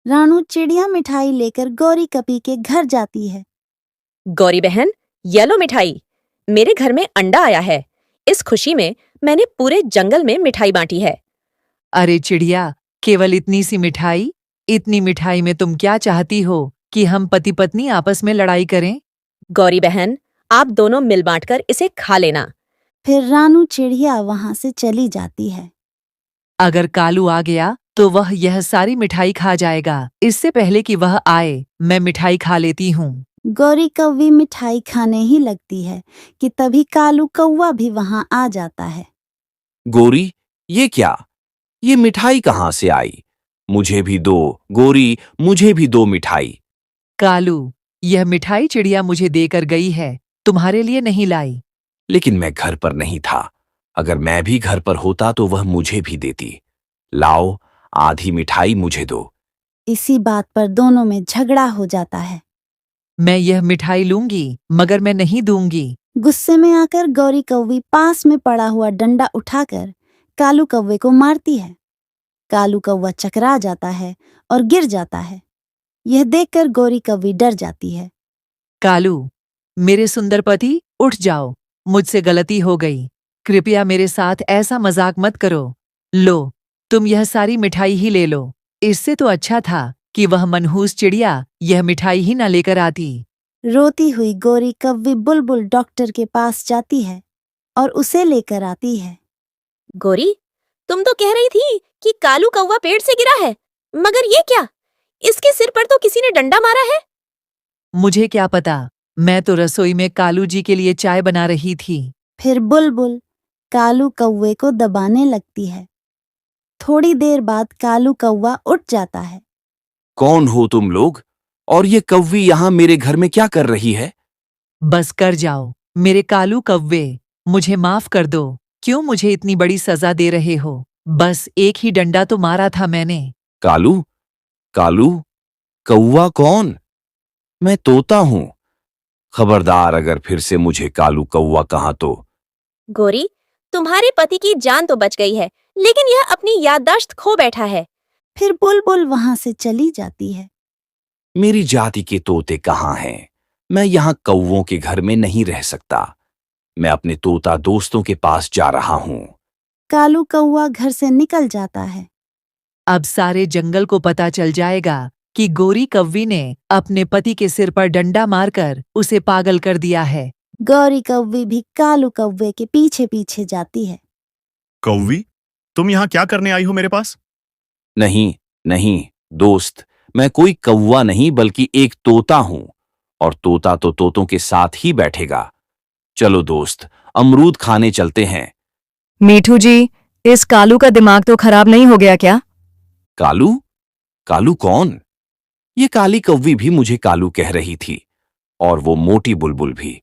रानू चिड़िया मिठाई लेकर गौरी कपी के घर जाती है। गौरी बहन, ये लो मिठाई। मेरे घर में अंडा आया है। इस खुशी में मैंने पूरे जंगल में मिठाई बांटी है। अरे चिड़िया, केवल इतनी सी मिठाई? इतनी मिठाई में तुम क्या चाहती हो कि हम पति पत्नी आपस में लड़ाई करें? गौरी बहन, आप दोनों मिल बांटकर इसे खा लेना। फिर रानू चिड़िया वहां से चली जाती है। अगर कालू आ गया तो वह यह सारी मिठाई खा जाएगा। इससे पहले कि वह आए, मैं मिठाई खा लेती हूँ। गौरी कौवी मिठाई खाने ही लगती है कि तभी कालू कौवा भी वहां आ जाता है। गोरी, ये क्या? ये मिठाई कहाँ से आई? मुझे भी दो, गोरी, मुझे भी दो मिठाई। कालू, यह मिठाई चिड़िया मुझे देकर गई है, तुम्हारे लिए नहीं लाई। लेकिन मैं घर पर नहीं था। अगर मैं भी घर पर होता तो वह मुझे भी देती। लाओ, आधी मिठाई मुझे दो। इसी बात पर दोनों में झगड़ा हो जाता है। मैं यह मिठाई लूंगी, मगर मैं नहीं दूंगी। गुस्से में आकर गौरी कौवी पास में पड़ा हुआ डंडा उठाकर कालू कौवे को मारती है। कालू कौवा चकरा जाता है और गिर जाता है। यह देखकर गौरी कौवी डर जाती है। कालू, मेरे सुंदर पति, उठ जाओ। मुझसे गलती हो गई। कृपया मेरे साथ ऐसा मजाक मत करो। लो, तुम यह सारी मिठाई ही ले लो। इससे तो अच्छा था कि वह मनहूस चिड़िया यह मिठाई ही न लेकर आती। रोती हुई गौरी कौवी बुलबुल डॉक्टर के पास जाती है और उसे लेकर आती है। गौरी, तुम तो कह रही थी कि कालू कौवा पेड़ से गिरा है, मगर ये क्या? इसके सिर पर तो किसी ने डंडा मारा है। मुझे क्या पता, मैं तो रसोई में कालू जी के लिए चाय बना रही थी। फिर बुलबुल कालू कौवे को दबाने लगती है। थोड़ी देर बाद कालू कौवा उठ जाता है। कौन हो तुम लोग? और ये कौवी यहाँ मेरे घर में क्या कर रही है? बस कर जाओ, मेरे कालू कव्वे, मुझे माफ कर दो। क्यों मुझे इतनी बड़ी सजा दे रहे हो? बस एक ही डंडा तो मारा था मैंने। कालू? कालू? कौवा कौन? मैं तोता हूं। खबरदार अगर फिर से मुझे कालू कौवा कहा तो। गौरी, तुम्हारे पति की जान तो बच गई है, लेकिन यह अपनी याददाश्त खो बैठा है। फिर बुलबुल वहां से चली जाती है। मेरी जाति के तोते कहाँ हैं? मैं यहाँ कौवों के घर में नहीं रह सकता। मैं अपने तोता दोस्तों के पास जा रहा हूँ। कालू कौवा घर से निकल जाता है। अब सारे जंगल को पता चल जाएगा कि गौरी कव्वी ने अपने पति के सिर पर डंडा मारकर उसे पागल कर दिया है। गौरी कौवी भी कालू कौवे के पीछे पीछे जाती है। कौवी, तुम यहाँ क्या करने आई हो मेरे पास? नहीं, नहीं, दोस्त, मैं कोई कौवा नहीं बल्कि एक तोता हूं। और तोता तो तोतों के साथ ही बैठेगा। चलो दोस्त, अमरूद खाने चलते हैं। मीठू जी, इस कालू का दिमाग तो खराब नहीं हो गया क्या? कालू? कालू कौन? ये काली कौवी भी मुझे कालू कह रही थी, और वो मोटी बुलबुल भी।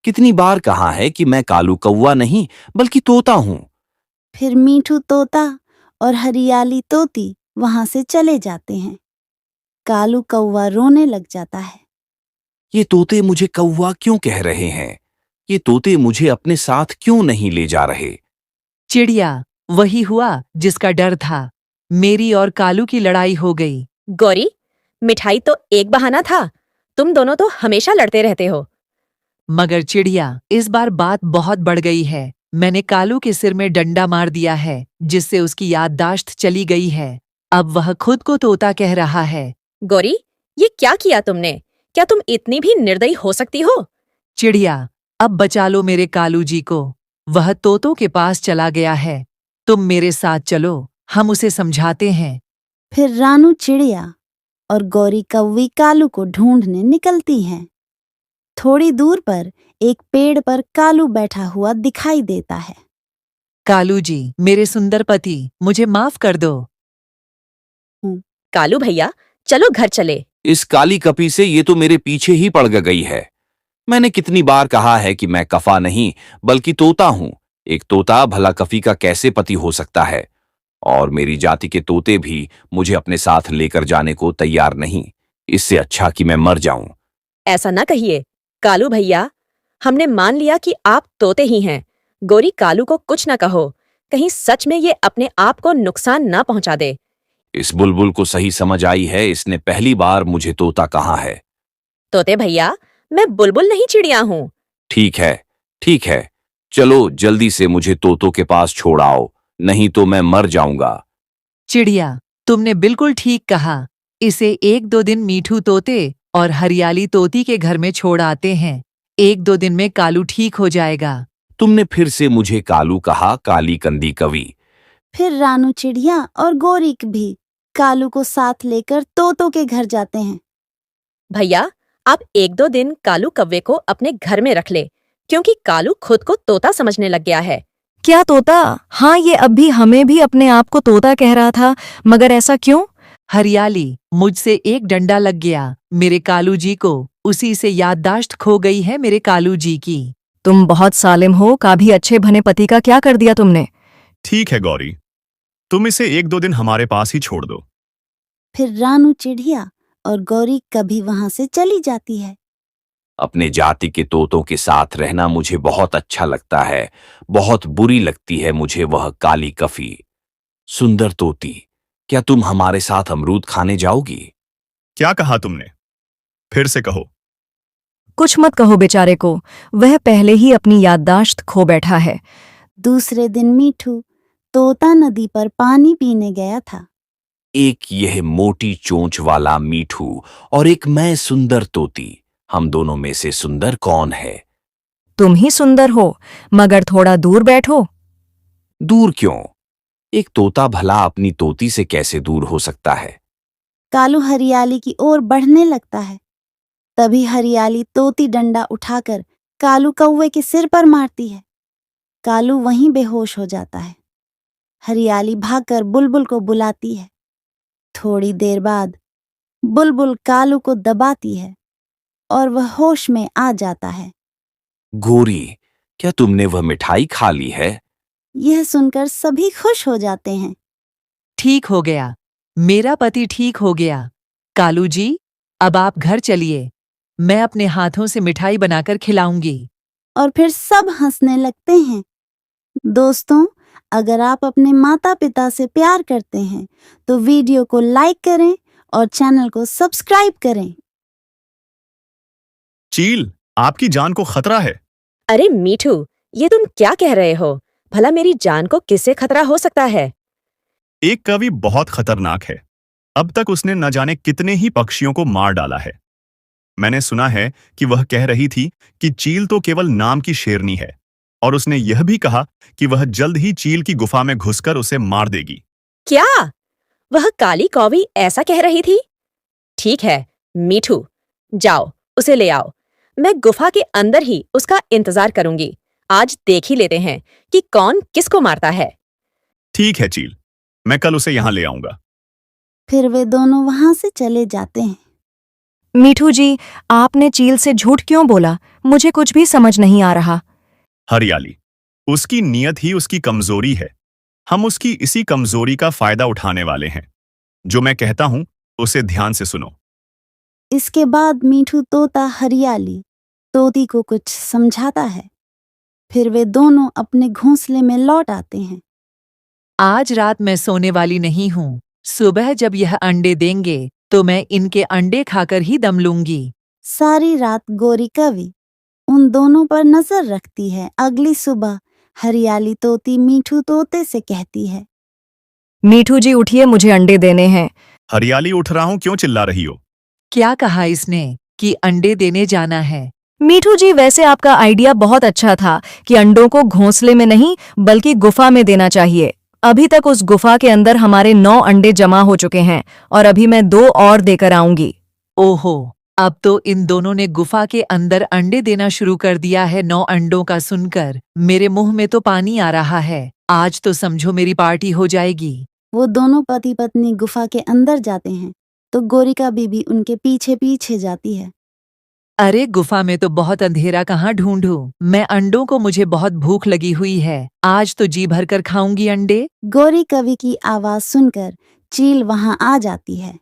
कितनी बार कहा है कि मैं कालू कौवा नहीं बल्कि तोता हूं। फिर मीठू तोता और हरियाली तोती वहां से चले जाते हैं। कालू कौवा रोने लग जाता है। ये तोते मुझे कौवा क्यों कह रहे हैं? ये तोते मुझे अपने साथ क्यों नहीं ले जा रहे? चिड़िया, वही हुआ जिसका डर था। मेरी और कालू की लड़ाई हो गई। गौरी, मिठाई तो एक बहाना था। तुम दोनों तो हमेशा लड़ते रहते हो। मगर चिड़िया, इस बार बात बहुत बढ़ गई है। मैंने कालू के सिर में डंडा मार दिया है, जिससे उसकी याददाश्त चली गई है। अब वह खुद को तोता कह रहा है। गौरी, ये क्या किया तुमने? क्या तुम इतनी भी निर्दयी हो सकती हो? चिड़िया, अब बचा लो मेरे कालू जी को। वह तोतों के पास चला गया है। तुम मेरे साथ चलो, हम उसे समझाते हैं। फिर रानू चिड़िया और गौरी कौवी कालू को ढूंढने निकलती हैं। थोड़ी दूर पर एक पेड़ पर कालू बैठा हुआ दिखाई देता है। कालू जी, मेरे सुंदर पति, मुझे माफ कर दो। कालू भैया, चलो घर चले। इस काली कपी से ये तो मेरे पीछे ही पड़ गई है। मैंने कितनी बार कहा है कि मैं कफा नहीं बल्कि तोता हूं। एक तोता भला कफी का कैसे पति हो सकता है? और मेरी जाति के तोते भी मुझे अपने साथ लेकर जाने को तैयार नहीं। इससे अच्छा कि मैं मर जाऊं। ऐसा ना कहिए कालू भैया, हमने मान लिया कि आप तोते ही हैं। गौरी कालू को कुछ न कहो, कहीं सच में ये अपने आप को नुकसान ना पहुंचा दे। इस बुलबुल को सही समझ आई है, इसने पहली बार मुझे तोता कहा है। तोते भैया, मैं बुलबुल नहीं चिड़िया हूँ। ठीक है, ठीक है, चलो जल्दी से मुझे तोतों के पास छोड़ आओ, नहीं तो मैं मर जाऊंगा। चिड़िया, तुमने बिल्कुल ठीक कहा। इसे 1-2 दिन मीठू तोते और हरियाली तोती के घर में छोड़ आते हैं। 1-2 दिन में कालू ठीक हो जाएगा। तुमने फिर से मुझे कालू कहा, काली कंदी कवि। फिर रानू चिड़िया और गोरिक भी कालू को साथ लेकर तोतों के घर जाते हैं। भैया, आप 1-2 दिन कालू कव्वे को अपने घर में रख ले, क्योंकि कालू खुद को तोता समझने लग गया है। क्या तोता? हाँ, ये अभी हमें भी अपने आप को तोता कह रहा था, मगर ऐसा क्यों? हरियाली, मुझसे एक डंडा लग गया मेरे कालू जी को। उसी से याददाश्त खो गई है मेरे कालू जी की। तुम बहुत सालिम हो, काभी अच्छे भने पति का क्या कर दिया तुमने? ठीक है गौरी, तुम इसे 1-2 दिन हमारे पास ही छोड़ दो। फिर रानू चिड़िया और गौरी कभी वहां से चली जाती है। अपने जाति के तोतों के साथ रहना मुझे बहुत अच्छा लगता है। बहुत बुरी लगती है मुझे वह काली कफी। सुंदर तोती, क्या तुम हमारे साथ अमरूद खाने जाओगी? क्या कहा तुमने? फिर से कहो। कुछ मत कहो बेचारे को, वह पहले ही अपनी याददाश्त खो बैठा है। दूसरे दिन मीठू तोता नदी पर पानी पीने गया था। एक यह मोटी चोंच वाला मीठू और एक मैं सुंदर तोती, हम दोनों में से सुंदर कौन है? तुम ही सुंदर हो, मगर थोड़ा दूर बैठो। दूर क्यों? एक तोता भला अपनी तोती से कैसे दूर हो सकता है? कालू हरियाली की ओर बढ़ने लगता है। तभी हरियाली तोती डंडा उठाकर कालू कौवे के सिर पर मारती है। कालू वहीं बेहोश हो जाता है। हरियाली भागकर बुलबुल को बुलाती है। थोड़ी देर बाद बुलबुल कालू को दबाती है और वह होश में आ जाता है। गोरी, क्या तुमने वह मिठाई खा ली है? यह सुनकर सभी खुश हो जाते हैं। ठीक हो गया, मेरा पति ठीक हो गया। कालू जी, अब आप घर चलिए, मैं अपने हाथों से मिठाई बनाकर खिलाऊंगी। और फिर सब हंसने लगते हैं। दोस्तों, अगर आप अपने माता पिता से प्यार करते हैं तो वीडियो को लाइक करें और चैनल को सब्सक्राइब करें। चील, आपकी जान को खतरा है। अरे मीठू, ये तुम क्या कह रहे हो? भला मेरी जान को किससे खतरा हो सकता है? एक कवि बहुत खतरनाक है। अब तक उसने न जाने कितने ही पक्षियों को मार डाला है। मैंने सुना है कि वह कह रही थी कि चील तो केवल नाम की शेरनी है, और उसने यह भी कहा कि वह जल्द ही चील की गुफा में घुसकर उसे मार देगी। क्या वह काली कौवी ऐसा कह रही थी? ठीक है मीठू, जाओ उसे ले आओ। मैं गुफा के अंदर ही उसका इंतजार करूंगी। आज देख ही लेते हैं कि कौन किसको मारता है। ठीक है चील, मैं कल उसे यहां ले आऊंगा। फिर वे दोनों वहां से चले जाते हैं। मीठू जी, आपने चील से झूठ क्यों बोला? मुझे कुछ भी समझ नहीं आ रहा। हरियाली, उसकी नीयत ही उसकी कमजोरी है। हम उसकी इसी कमजोरी का फायदा उठाने वाले हैं। जो मैं कहता हूं उसे ध्यान से सुनो। इसके बाद मीठू तोता हरियाली तोती को कुछ समझाता है। फिर वे दोनों अपने घोंसले में लौट आते हैं। आज रात मैं सोने वाली नहीं हूँ। सुबह जब यह अंडे देंगे तो मैं इनके अंडे खाकर ही दम लूंगी। सारी रात गोरी कवि उन दोनों पर नजर रखती है। अगली सुबह हरियाली तोती मीठू तोते से कहती है, मीठू जी उठिए, मुझे अंडे देने हैं। हरियाली, उठ रहा हूं, क्यों चिल्ला रही हो? क्या कहा इसने कि अंडे देने जाना है? मीठू जी, वैसे आपका आइडिया बहुत अच्छा था कि अंडों को घोंसले में नहीं बल्कि गुफा में देना चाहिए। अभी तक उस गुफा के अंदर हमारे 9 अंडे जमा हो चुके हैं और अभी मैं 2 और देकर आऊंगी। ओहो, अब तो इन दोनों ने गुफा के अंदर अंडे देना शुरू कर दिया है। 9 अंडों का सुनकर मेरे मुंह में तो पानी आ रहा है। आज तो समझो मेरी पार्टी हो जाएगी। वो दोनों पति पत्नी गुफा के अंदर जाते हैं तो गोरिका बीबी उनके पीछे पीछे जाती है। अरे गुफा में तो बहुत अंधेरा, कहाँ ढूंढूं मैं अंडों को? मुझे बहुत भूख लगी हुई है। आज तो जी भरकर खाऊंगी अंडे। गोरी कवि की आवाज सुनकर चील वहां आ जाती है।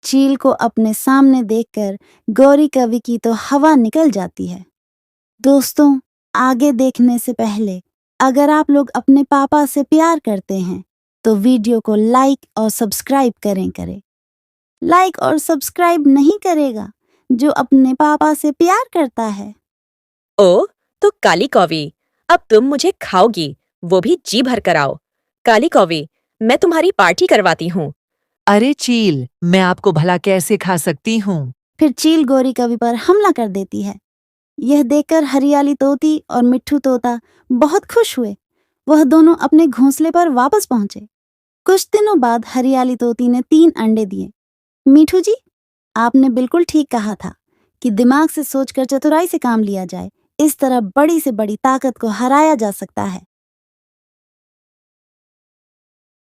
चील को अपने सामने देखकर गौरी कवि की तो हवा निकल जाती है। दोस्तों, आगे देखने से पहले अगर आप लोग अपने पापा से प्यार करते हैं तो वीडियो को लाइक और सब्सक्राइब करें। लाइक और सब्सक्राइब नहीं करेगा जो अपने पापा से प्यार करता है। ओ, तो काली कौवी, अब तुम मुझे खाओगी, वो भी जी भर कर आओ। काली कौवी, मैं तुम्हारी पार्टी करवाती हूँ। अरे चील, मैं आपको भला कैसे खा सकती हूँ? फिर चील गौरी कवि पर हमला कर देती है। यह देखकर हरियाली तोती और मिट्ठू तोता बहुत खुश हुए। वह दोनों अपने घोंसले पर वापस पहुंचे। कुछ दिनों बाद हरियाली तोती ने 3 अंडे दिए। मीठू जी, आपने बिल्कुल ठीक कहा था कि दिमाग से सोचकर चतुराई से काम लिया जाए। इस तरह बड़ी से बड़ी ताकत को हराया जा सकता है।